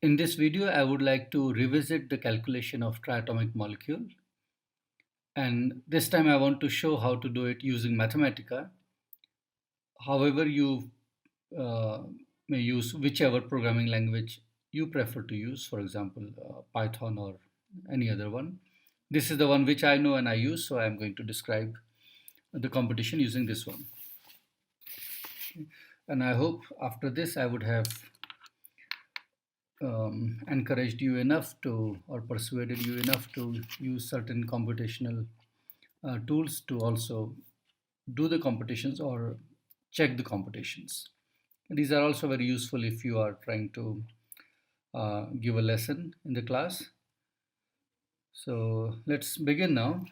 In this video, I would like to revisit the calculation of triatomic molecule. And this time I want to show how to do it using Mathematica. However, you uh, may use whichever programming language you prefer to use, for example, Python or any other one. This is the one which I know and I use, so I'm going to describe the competition using this one. And I hope after this I would have encouraged you enough to, or persuaded you enough to use certain computational tools to also do the computations or check the computations. These are also very useful if you are trying to give a lesson in the class. So let's begin now.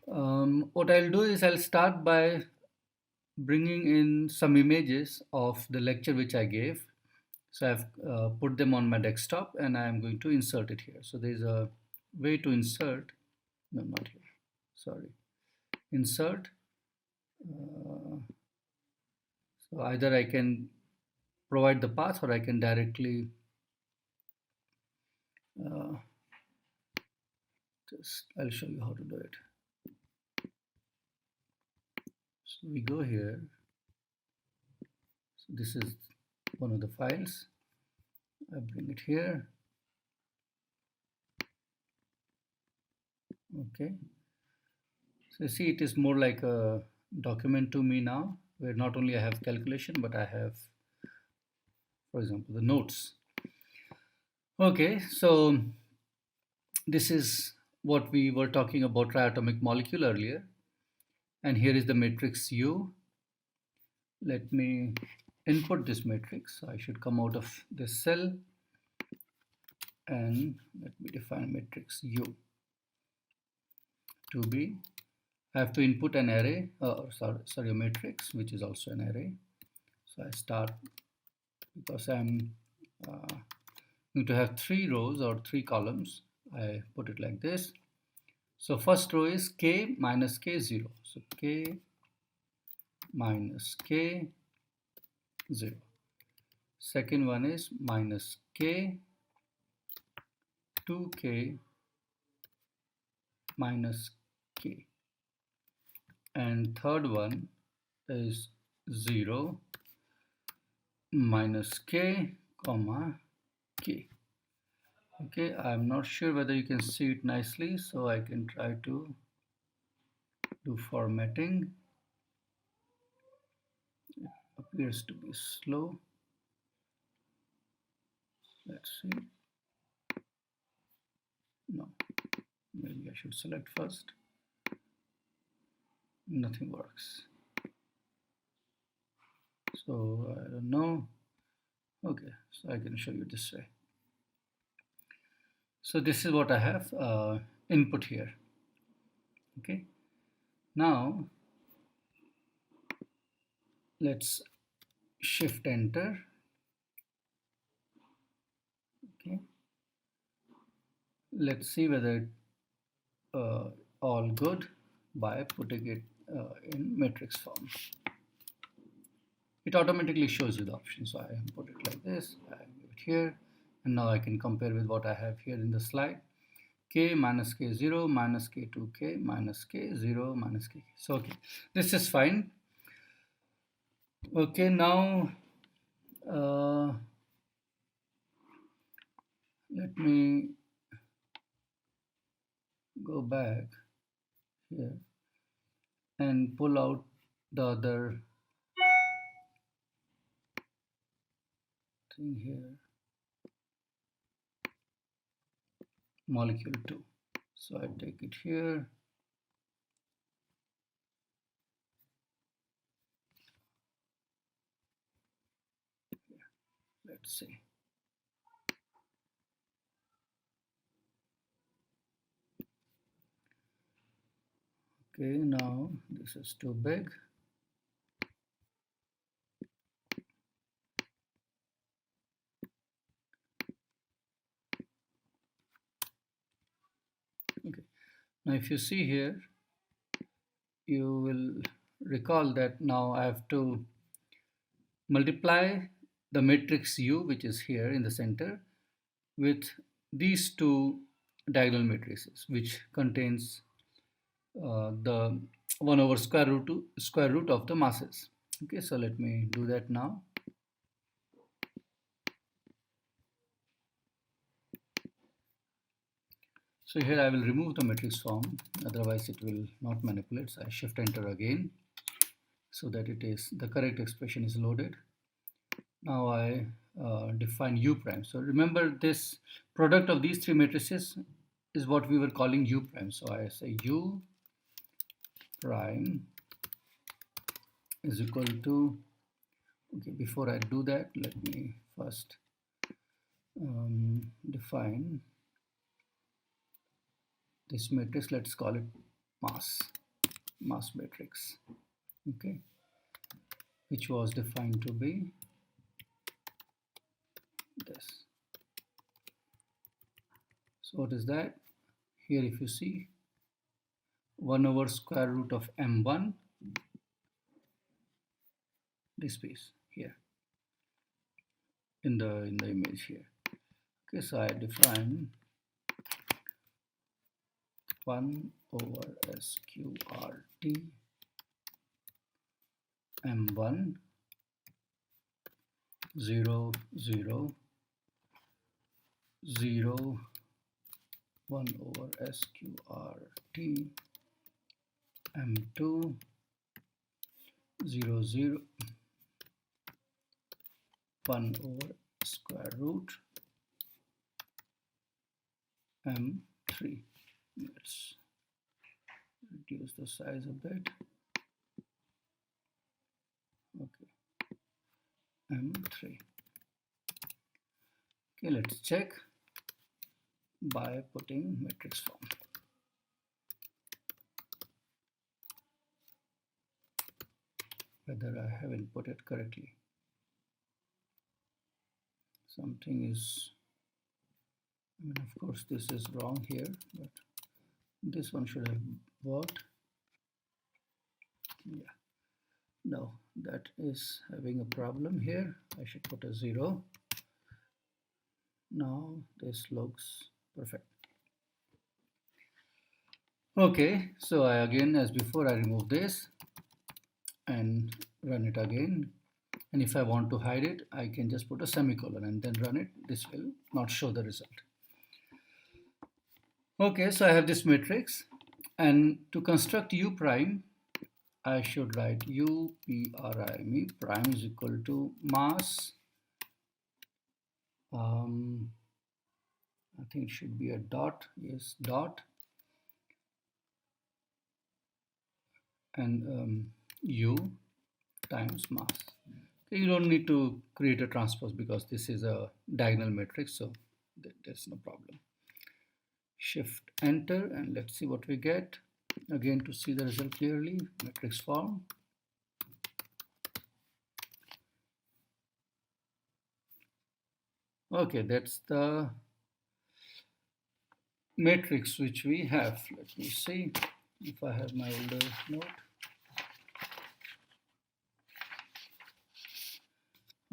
What I'll do is I'll start by bringing in some images of the lecture which I gave. So I've put them on my desktop and I'm going to insert it here. So there's a way to insert, no, not here, sorry, insert. So either I can provide the path or I can directly I'll show you how to do it. So we go here. So this is one of the files. I bring it here. Okay. So you see it is more like a document to me now, where not only I have calculation, but I have, for example, the notes. Okay, so this is what we were talking about triatomic molecule earlier. And here is the matrix U. Let me input this matrix. So I should come out of this cell and let me define matrix U to be. I have to input an array, sorry, a matrix, which is also an array. So I start, because I'm going to have 3 rows or 3 columns, I put it like this. So first row is k minus k0. So k minus k0. Second one is minus k 2k minus k. And third one is 0 minus k comma k. Okay, I'm not sure whether you can see it nicely, so I can try to do formatting. It appears to be slow. Let's see. No, maybe I should select first. Nothing works. So I don't know. Okay, so I can show you this way. So this is what I have input here. Okay, now let's shift enter. Okay, let's see whether all good by putting it in matrix form. It automatically shows you the option. So I put it like this, I give it here, and now I can compare with what I have here in the slide. K minus k0 minus k2k minus k0 minus k. So okay, this is fine. Okay, now let me go back here and pull out the other thing here, molecule 2. So I take it here. Let's see. Okay, now this is too big. Okay, now if you see here, you will recall that now I have to multiply the matrix U, which is here in the center, with these two diagonal matrices, which contains the 1 over square root of the masses. Okay, so let me do that now. So here I will remove the matrix form, otherwise it will not manipulate. So I shift enter again so that it is the correct expression is loaded. Now I define U prime. So remember, this product of these three matrices is what we were calling U prime. So I say U prime is equal to, okay, before I do that, let me first define this matrix. Let's call it mass matrix, okay, which was defined to be this. So what is that? Here if you see, 1 over square root of m1, this piece here in the image here. Okay, so I define 1 over sqrt m1 0 0 0 1 over sqrt m2 0 0 1 over square root m3. Let's reduce the size a bit. Okay, m3. Okay, let's check by putting matrix form. Whether I haven't put it correctly. Something is, I mean, of course this is wrong here, but this one should have worked. Yeah, no, that is having a problem here. I should put a 0. Now this looks perfect. Okay, so I again, as before, I remove this and run it again. And if I want to hide it, I can just put a semicolon and then run it. This will not show the result. Okay, so I have this matrix, and to construct U prime, I should write U prime prime is equal to mass. I think it should be a dot. Yes, dot. And U times mass. Okay, you don't need to create a transpose because this is a diagonal matrix, so there's no problem. Shift enter and let's see what we get. Again, to see the result clearly, matrix form. Okay, that's the matrix which we have. Let me see if I have my older note.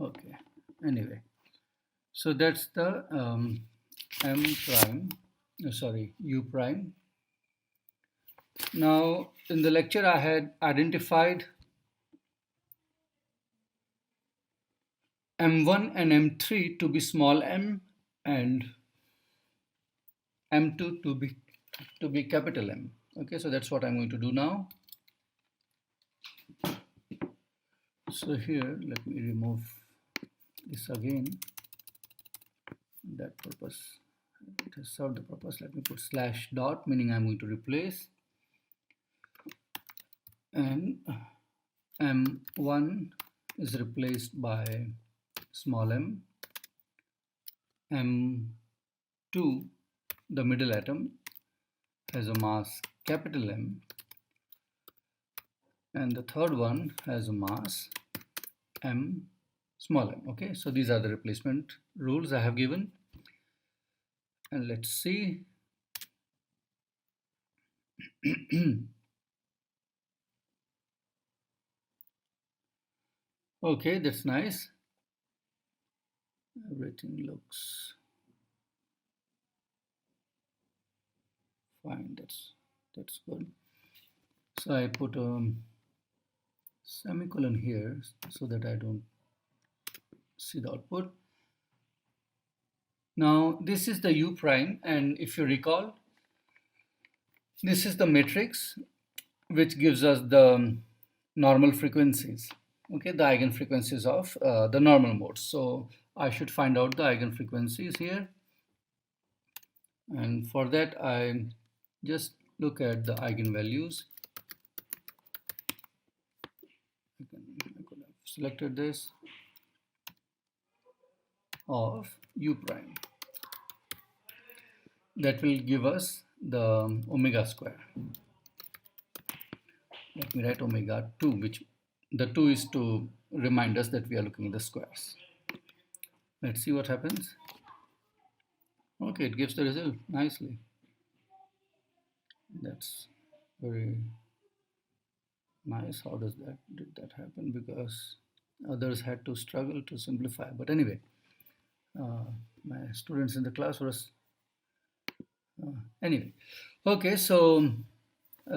Okay, anyway, so that's the M prime, sorry, U prime. Now, in the lecture, I had identified M1 and M3 to be small m and M2 to be capital M. Okay, so that's what I'm going to do now. So here, let me remove this again. That purpose, it has served the purpose. Let me put slash dot, meaning I'm going to replace. And M1 is replaced by small m. M2, the middle atom, has a mass capital M. And the third one has a mass m small m. Okay, so these are the replacement rules I have given. And let's see. Okay, that's nice. Everything looks fine. That's good. So I put a semicolon here so that I don't see the output. Now this is the u prime, and if you recall, this is the matrix which gives us the normal frequencies, okay, the eigenfrequencies of the normal modes. So I should find out the eigenfrequencies here, and for that I just look at the eigenvalues. I could have selected this of u prime. That will give us the omega square. Let me write omega 2, which the 2 is to remind us that we are looking at the squares. Let's see what happens. Okay, it gives the result nicely. That's very nice. How did that happen? Because others had to struggle to simplify. But anyway, my students in the class were anyway. Okay, so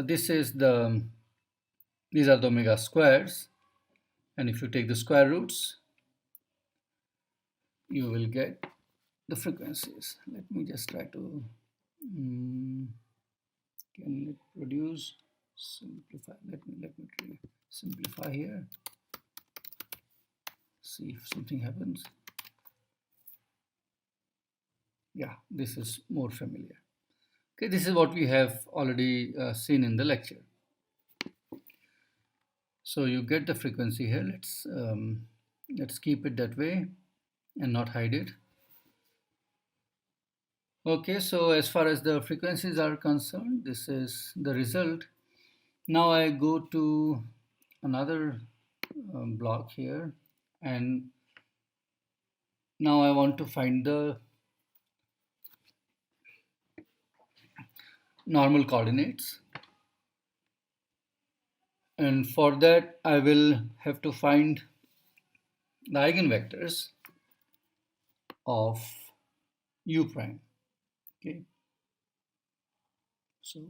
these are the omega squares, and if you take the square roots, you will get the frequencies. Let me just try to can it produce simplify. Let me simplify here. See if something happens. Yeah, this is more familiar. Okay, this is what we have already seen in the lecture. So you get the frequency here. Let's keep it that way and not hide it. Okay, so as far as the frequencies are concerned, this is the result. Now I go to another block here, and now I want to find the normal coordinates, and for that I will have to find the eigenvectors of u prime. Okay, so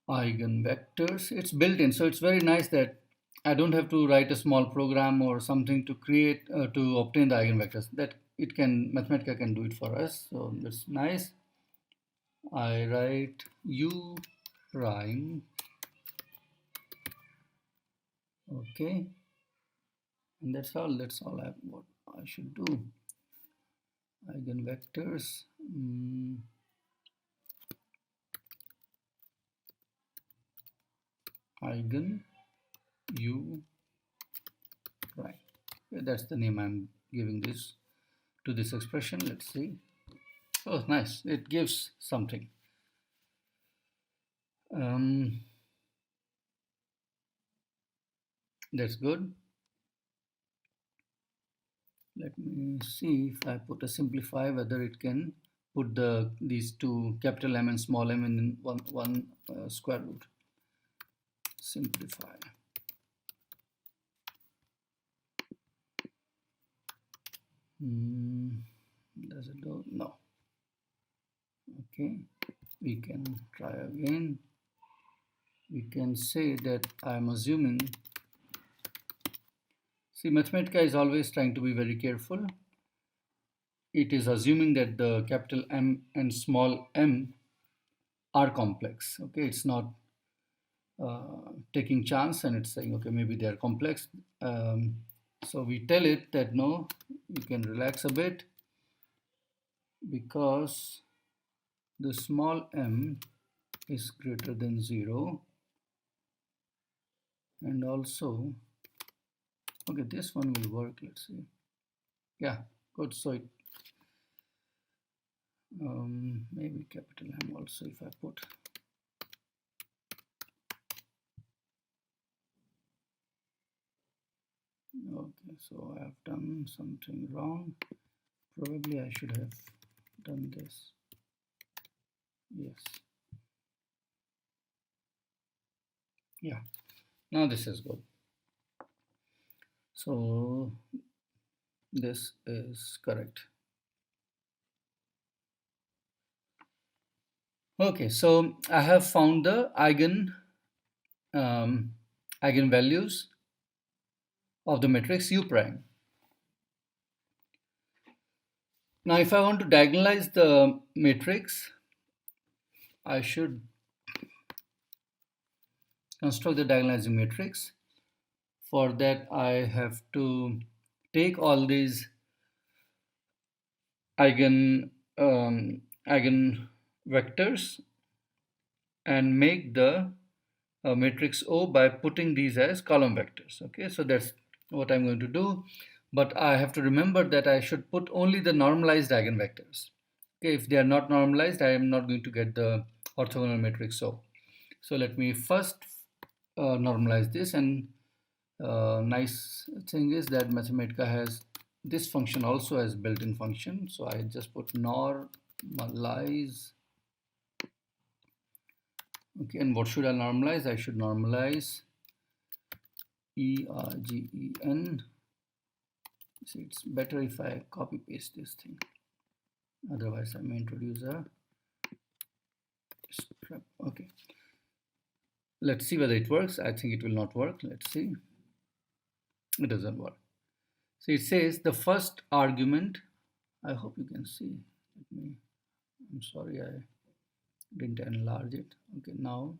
eigenvectors, it's built in, so it's very nice that I don't have to write a small program or something to create to obtain the eigenvectors. That it can, Mathematica can do it for us, so that's nice. I write u prime, okay, and that's all what I should do. Eigenvectors, eigen u prime. Okay, that's the name I'm giving this to this expression. Let's see. Oh, nice. It gives something. That's good. Let me see if I put a simplify, whether it can put these two capital M and small m in one square root. Simplify. Does it go? No. Okay, we can try again. We can say that I'm assuming. See, Mathematica is always trying to be very careful. It is assuming that the capital M and small m are complex. Okay, it's not taking chance, and it's saying, okay, maybe they are complex. So we tell it that no, you can relax a bit, because the small m is greater than 0, and also, okay, this one will work. Let's see. Yeah, good. So it maybe capital M also, if I put. Okay, so I have done something wrong. Probably I should have done this. Yes. Yeah, now this is good. So this is correct. Okay, so I have found the um, eigenvalues of the matrix U prime. Now, if I want to diagonalize the matrix, I should construct the diagonalizing matrix. For that, I have to take all these eigen vectors and make the matrix O by putting these as column vectors. Okay, so that's what I'm going to do. But I have to remember that I should put only the normalized eigenvectors. Okay, if they are not normalized, I am not going to get the orthogonal matrix O. So let me first normalize this, and nice thing is that Mathematica has this function also as built-in function. So I just put normalize. Okay, and what should I normalize? I should normalize ERGEN. See, it's better if I copy paste this thing. Otherwise, I may introduce a strap. Okay. Let's see whether it works. I think it will not work. Let's see. It doesn't work. So it says the first argument. I hope you can see. I'm sorry, I didn't enlarge it. Okay, now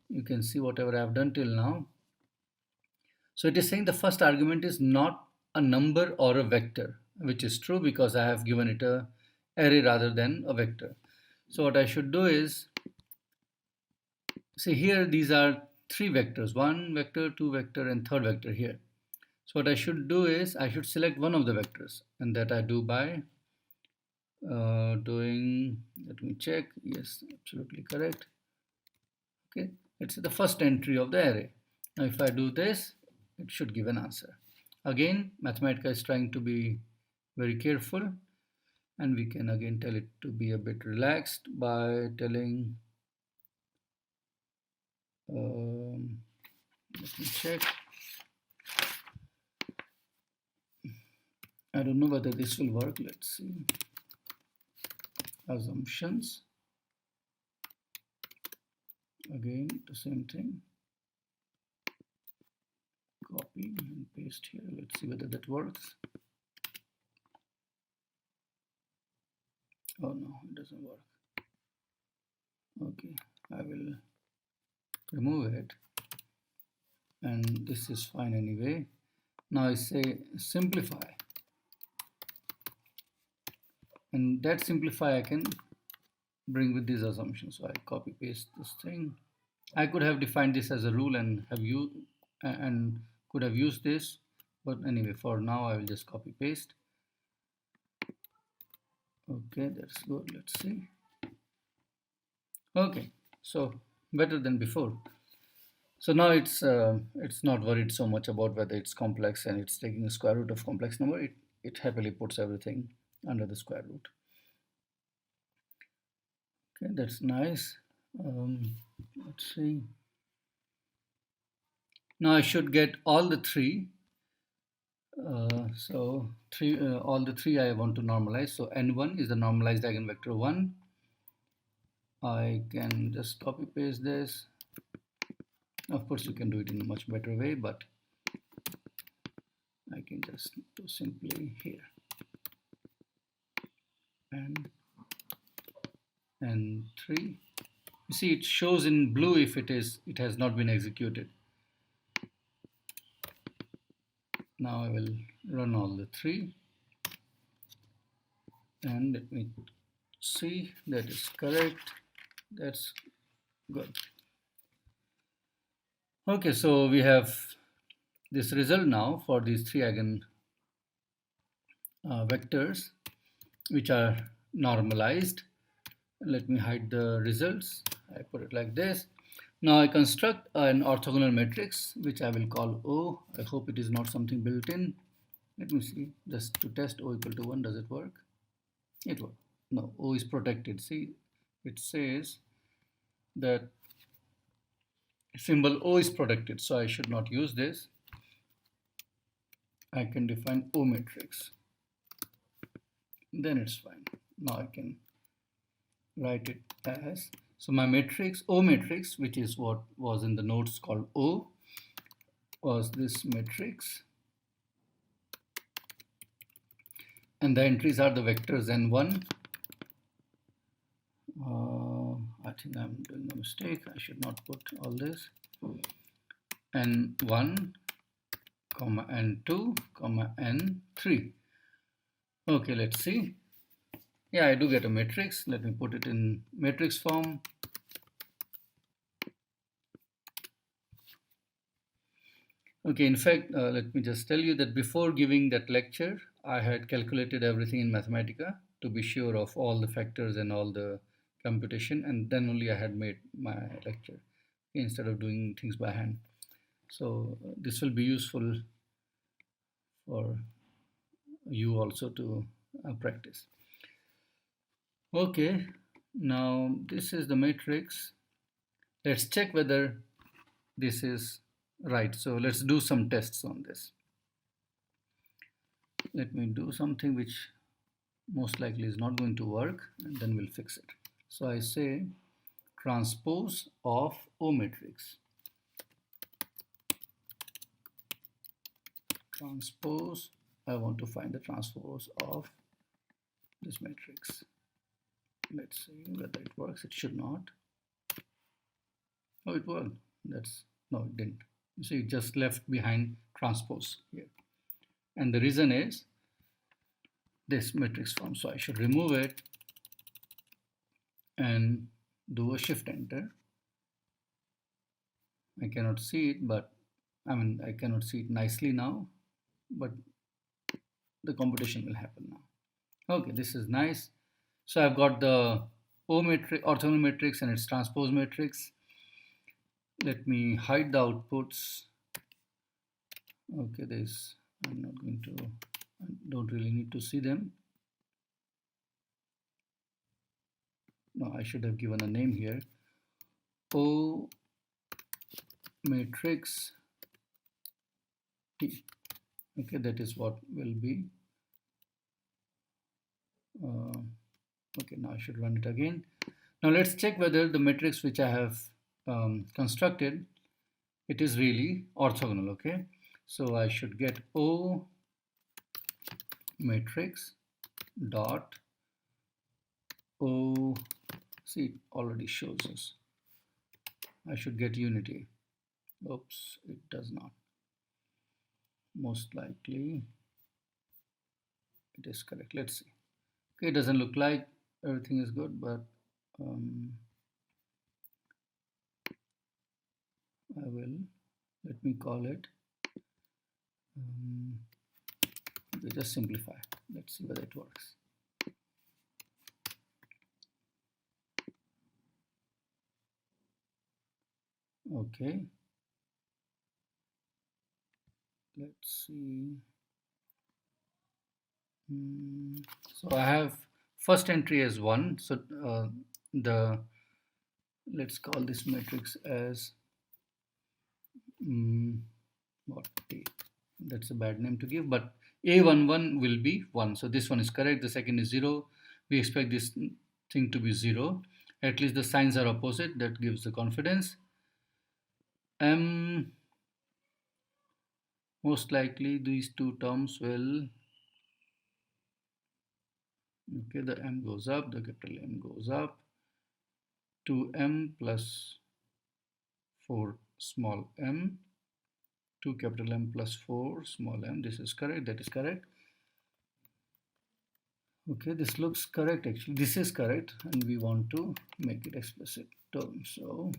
you can see whatever I've done till now. So it is saying the first argument is not a number or a vector, which is true because I have given it a array rather than a vector. So what I should do is, see here these are three vectors, one vector, two vector, and third vector here. So what I should do is I should select one of the vectors, and that I do by doing, let me check, yes, absolutely correct. Okay, it's the first entry of the array. Now if I do this, it should give an answer. Again, Mathematica is trying to be very careful, and we can again tell it to be a bit relaxed by telling, let me check. I don't know whether this will work. Let's see. Assumptions. Again, the same thing. Copy and paste here. Let's see whether that works. Oh no, it doesn't work. Okay, I will remove it. And this is fine anyway. Now I say simplify. And that simplify I can bring with these assumptions. So I copy paste this thing. I could have defined this as a rule and could have used this, but anyway, for now I will just copy paste. Okay, that's good. Let's see. Okay, so better than before. So now it's not worried so much about whether it's complex and it's taking the square root of complex number. It happily puts everything under the square root. Okay, that's nice. Let's see. Now I should get all the three. All the three I want to normalize. So n1 is the normalized eigenvector 1. I can just copy paste this. Of course, you can do it in a much better way, but I can just do simply here. And 3. You see, it shows in blue if it has not been executed. Now I will run all the three, and let me see that is correct. That's good. Okay, so we have this result now for these three eigen vectors which are normalized. Let me hide the results. I put it like this. Now I construct an orthogonal matrix which I will call O. I hope it is not something built in. Let me see, just to test O equal to 1. Does it work? It works. No, O is protected. See, it says that symbol O is protected, so I should not use this. I can define O matrix. Then it's fine. Now I can write it as, so my matrix, O matrix, which is what was in the notes called O, was this matrix. And the entries are the vectors N1. I think I'm doing a mistake. I should not put all this. N1, comma N2, comma N3. Okay, let's see. Yeah, I do get a matrix. Let me put it in matrix form. Okay, in fact, let me just tell you that before giving that lecture, I had calculated everything in Mathematica to be sure of all the factors and all the computation, and then only I had made my lecture instead of doing things by hand. So this will be useful for you also to practice. Okay, now this is the matrix. Let's check whether this is right. So let's do some tests on this. Let me do something which most likely is not going to work, and then we'll fix it. So I say transpose of O matrix. Transpose, I want to find the transpose of this matrix. Let's see whether it works. It should not. Oh, it worked. No, it didn't. You see, it just left behind transpose here. And the reason is this matrix form. So I should remove it and do a shift enter. I cannot see it, but I cannot see it nicely now, but the computation will happen now. Okay, this is nice. So I've got the O matrix, orthogonal matrix, and its transpose matrix. Let me hide the outputs. Okay, I'm not going to, I don't really need to see them. No, I should have given a name here. O matrix T. Okay, that is what will be. Okay, now I should run it again. Now let's check whether the matrix which I have constructed, it is really orthogonal. Okay, so I should get O matrix dot O. See, it already shows us. I should get unity. Oops, it does not. Most likely it is correct. Let's see. Okay, it doesn't look like everything is good, but I will, let me call it, we just simplify. Let's see whether it works. Okay, let's see. So I have first entry as 1. So let's call this matrix as what A. That's a bad name to give, but A11 will be 1. So this one is correct. The second is 0. We expect this thing to be 0. At least the signs are opposite. That gives the confidence. M, most likely these two terms will, okay, the M goes up, the capital M goes up, 2M plus 4 small m, 2 capital M plus 4 small m. This is correct, that is correct. Okay, this looks correct actually. This is correct, and we want to make it explicit term. So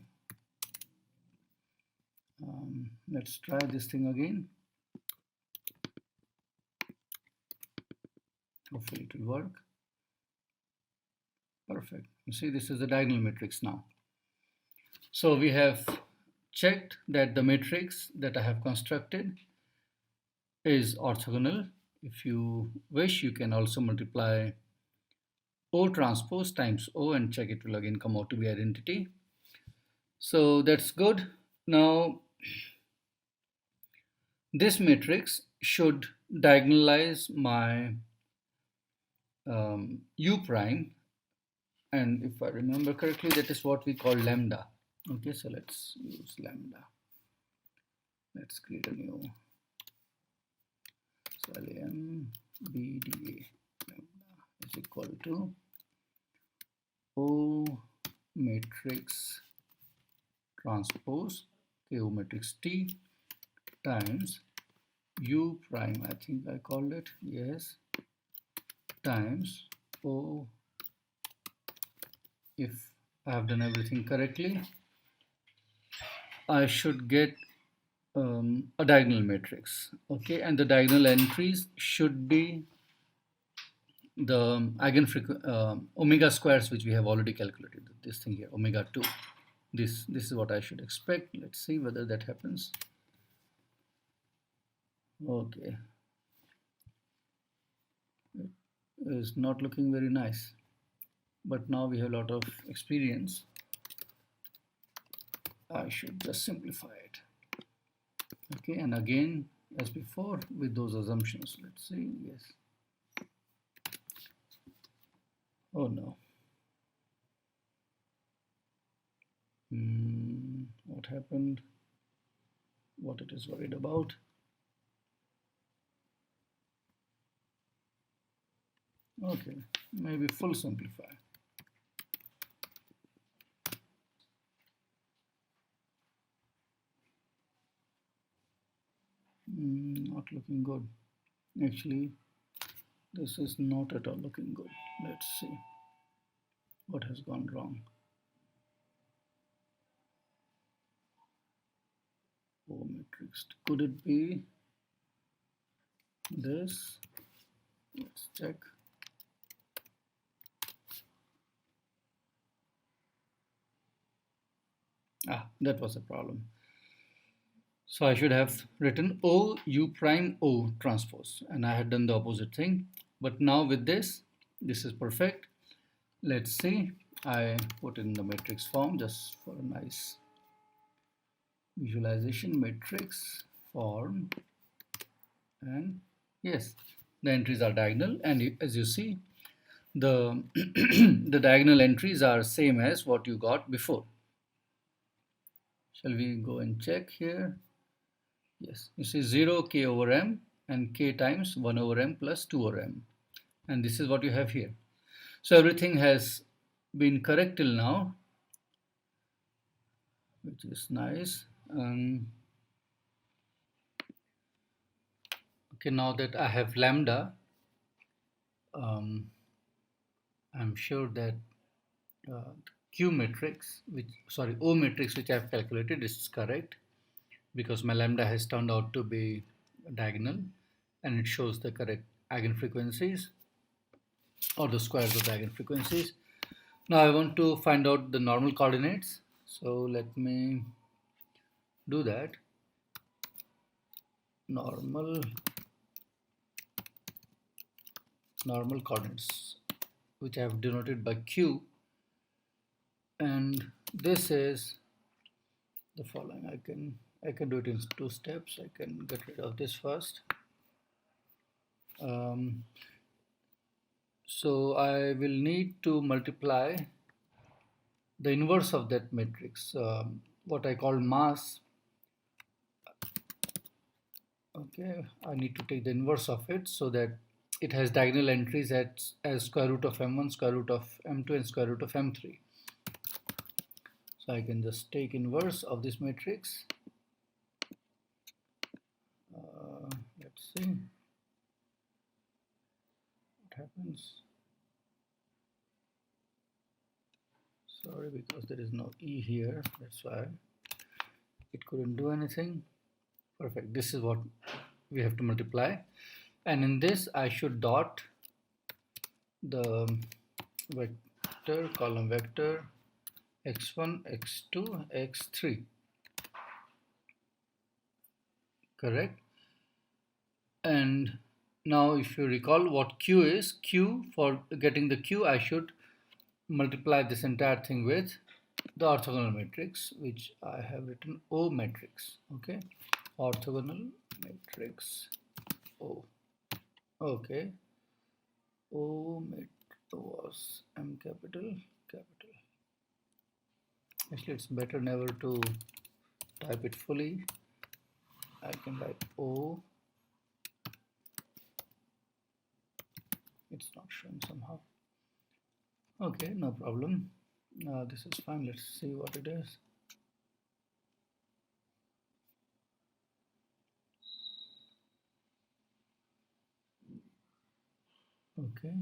let's try this thing again. Hopefully it will work. Perfect. You see, this is the diagonal matrix now. So we have checked that the matrix that I have constructed is orthogonal. If you wish, you can also multiply O transpose times O and check, it will again come out to be identity. So that's good. Now this matrix should diagonalize my u prime, and if I remember correctly, that is what we call lambda. Okay, so let's use lambda. Let's create a new lambda is equal to O matrix transpose O matrix T times U prime, I think I called it, yes, times O, if I have done everything correctly, I should get a diagonal matrix. Okay, and the diagonal entries should be the omega squares, which we have already calculated. This thing here, omega 2. This is what I should expect. Let's see whether that happens. Okay, it is not looking very nice, but now we have a lot of experience. I should just simplify it. Okay, and again, as before, with those assumptions. Let's see. Yes. Oh no. What happened? What it is worried about? Okay, maybe full simplify. Not looking good. Actually, this is not at all looking good. Let's see what has gone wrong. O matrix. Could it be this? Let's check. That was a problem. So I should have written O U prime O transpose, and I had done the opposite thing. But now with this is perfect. Let's see. I put in the matrix form just for a nice visualization. Matrix form, and yes, the entries are diagonal, and as you see, the the diagonal entries are same as what you got before. Shall we go and check here? Yes, you see 0 k over m and k times 1 over m plus 2 over m, and this is what you have here. So everything has been correct till now, which is nice. Okay, now that I have lambda, I'm sure that O matrix, which I've calculated, is correct, because my lambda has turned out to be diagonal, and it shows the correct eigenfrequencies, or the squares of the eigenfrequencies. Now I want to find out the normal coordinates, so let me do that. Normal coordinates, which I have denoted by Q, and this is the following. I can do it in 2 steps. I can get rid of this first. So I will need to multiply the inverse of that matrix, what I call mass. Okay, I need to take the inverse of it so that it has diagonal entries as square root of m1, square root of m2, and square root of m3. So I can just take inverse of this matrix. Let's see what happens. Sorry, because there is no e here, that's why it couldn't do anything. Perfect. This is what we have to multiply, and in this I should dot the vector, column vector x1, x2, x3. Correct. And now if you recall what Q is, Q, for getting the Q, I should multiply this entire thing with the orthogonal matrix, which I have written O matrix. Okay, orthogonal matrix O. Okay, O was M capital. Actually, it's better never to type it fully. I can write O. It's not showing somehow. Okay, no problem. This is fine. Let's see what it is. Okay,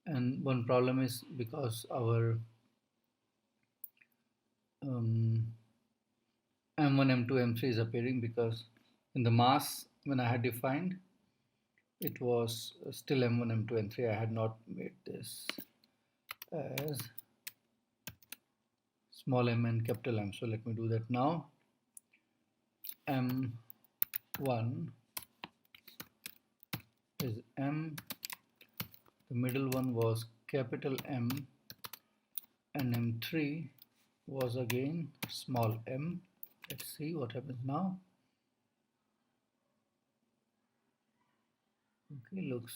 and one problem is because our M1, M2, M3 is appearing, because in the mass when I had defined, it was still M1, M2, M3. I had not made this as small m and capital M. So let me do that now. M1 is M, the middle one was capital M, and M3 was again small m. Let's see what happens now. Okay, looks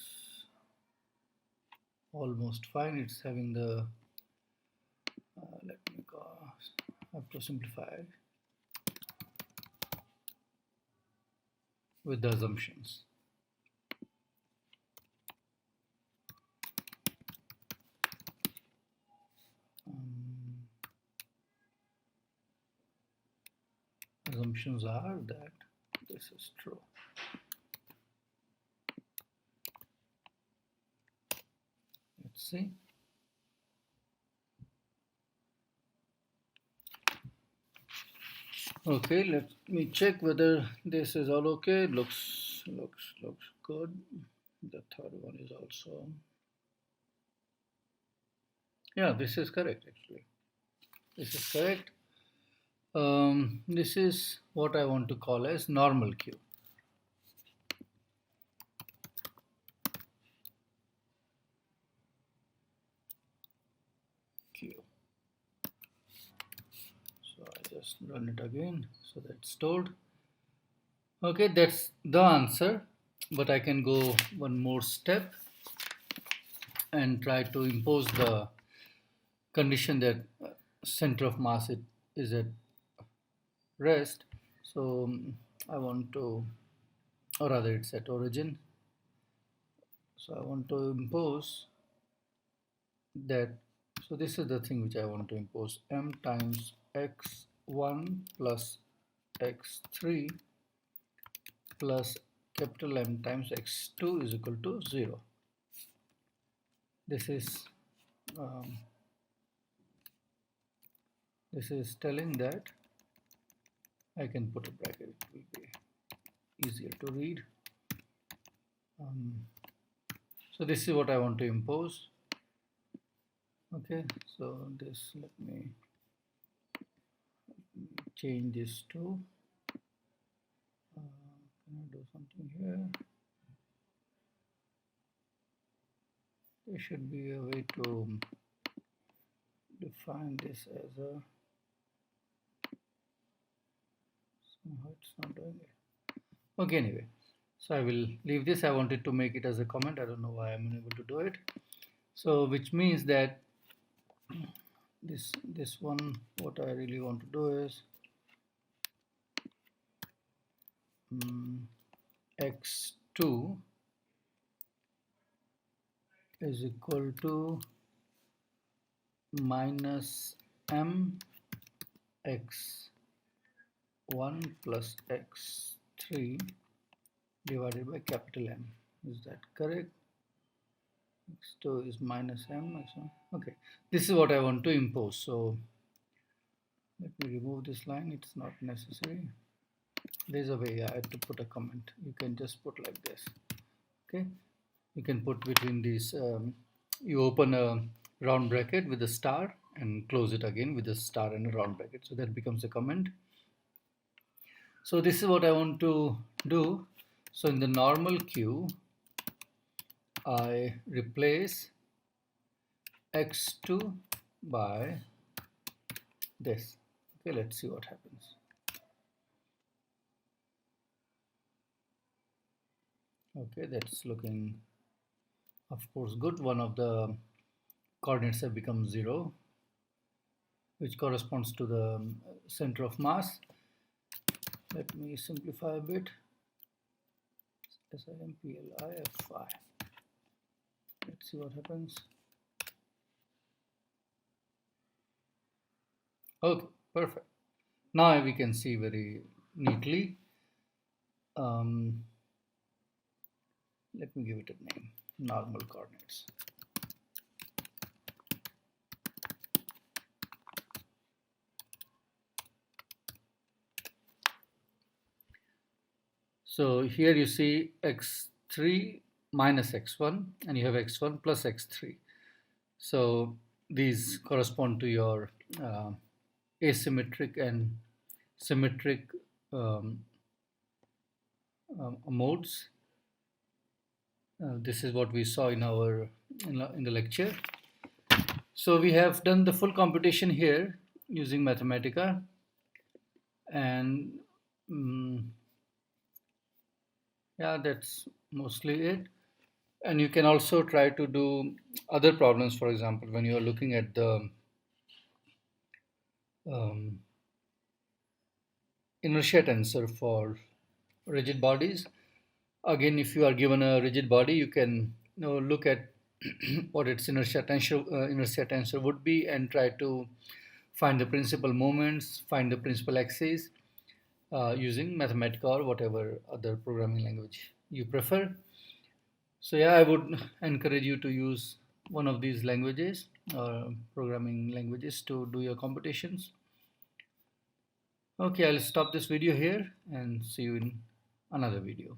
almost fine. It's having the let me go, I have to simplify with the assumptions. Assumptions are that this is true. Let's see. Okay, let me check whether this is all okay. Looks good. The third one is also, yeah, this is correct actually. This is correct. This is what I want to call as normal Q. So I just run it again so that's stored. Okay, that's the answer, but I can go one more step and try to impose the condition that center of mass is at rest. So I want to, or rather it's at origin. So I want to impose that. So this is the thing which I want to impose: m times x1 plus x3 plus capital M times x2 is equal to 0. This is telling that I can put a bracket, it will be easier to read. So this is what I want to impose. Okay, so this, let me change this to, can I do something here? There should be a way to define this as a, somehow it's not doing it. Okay, anyway, so I will leave this. I wanted to make it as a comment. I don't know why I'm unable to do it. So which means that this one, what I really want to do is x2 is equal to minus m x1 plus x3 divided by capital M. Is that correct? x2 is minus m x1. Okay, this is what I want to impose. So let me remove this line. It's not necessary. There's a way I have to put a comment. You can just put like this. Okay, you can put between these, you open a round bracket with a star and close it again with a star and a round bracket, so that becomes a comment. So this is what I want to do. So in the normal Q, I replace x2 by this. Okay, let's see what happens. Okay, that's looking, of course, good. One of the coordinates have become 0, which corresponds to the center of mass. Let me simplify a bit. SIMPLIFI. Let's see what happens. Okay, perfect. Now we can see very neatly. Let me give it a name, normal coordinates. So here you see x3 minus x1, and you have x1 plus x3. So these correspond to your asymmetric and symmetric modes. This is what we saw in the lecture. So we have done the full computation here using Mathematica, and yeah, that's mostly it. And you can also try to do other problems. For example, when you are looking at the inertia tensor for rigid bodies, again, if you are given a rigid body, you can look at what its inertia tensor would be and try to find the principal moments, find the principal axes using Mathematica or whatever other programming language you prefer. So yeah, I would encourage you to use one of these languages or programming languages to do your computations. Okay, I'll stop this video here and see you in another video.